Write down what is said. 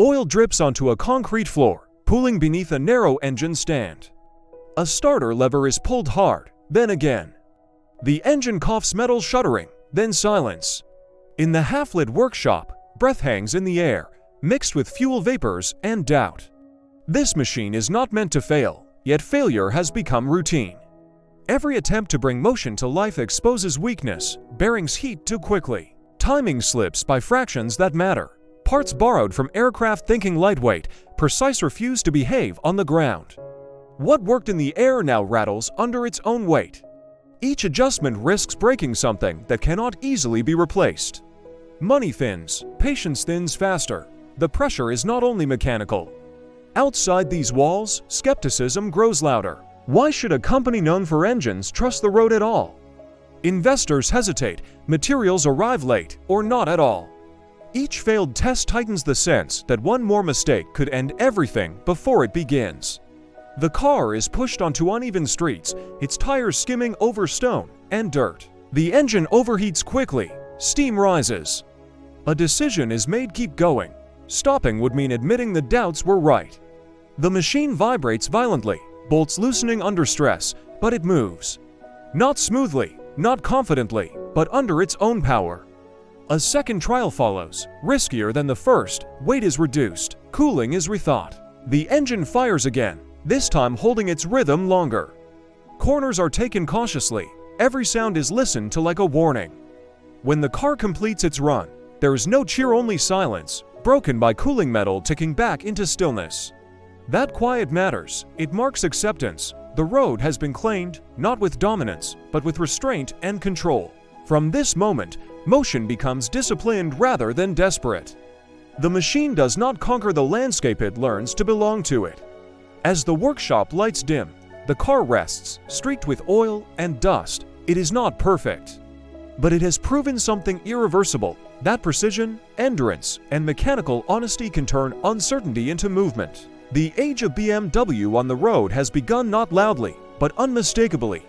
Oil drips onto a concrete floor, pooling beneath a narrow engine stand. A starter lever is pulled hard, then again. The engine coughs, metal shuddering, then silence. In the half-lit workshop, breath hangs in the air, mixed with fuel vapors and doubt. This machine is not meant to fail, yet failure has become routine. Every attempt to bring motion to life exposes weakness, bearings heat too quickly, timing slips by fractions that matter, parts borrowed from aircraft thinking lightweight, precise refuse to behave on the ground. What worked in the air now rattles under its own weight. Each adjustment risks breaking something that cannot easily be replaced. Money thins, patience thins faster. The pressure is not only mechanical. Outside these walls, skepticism grows louder. Why should a company known for engines trust the road at all? Investors hesitate, materials arrive late, or not at all. Each failed test tightens the sense that one more mistake could end everything before it begins. The car is pushed onto uneven streets, its tires skimming over stone and dirt. The engine overheats quickly, steam rises. A decision is made: keep going. Stopping would mean admitting the doubts were right. The machine vibrates violently, bolts loosening under stress, but it moves. Not smoothly, not confidently, but under its own power. A second trial follows, riskier than the first. Weight is reduced, cooling is rethought. The engine fires again, this time holding its rhythm longer. Corners are taken cautiously, every sound is listened to like a warning. When the car completes its run, there is no cheer, only silence, broken by cooling metal ticking back into stillness. That quiet matters, it marks acceptance. The road has been claimed, not with dominance, but with restraint and control. From this moment, motion becomes disciplined rather than desperate. The machine does not conquer the landscape, it learns to belong to it. As the workshop lights dim, the car rests, streaked with oil and dust. It is not perfect, but it has proven something irreversible, that precision, endurance, and mechanical honesty can turn uncertainty into movement. The age of BMW on the road has begun, not loudly, but unmistakably.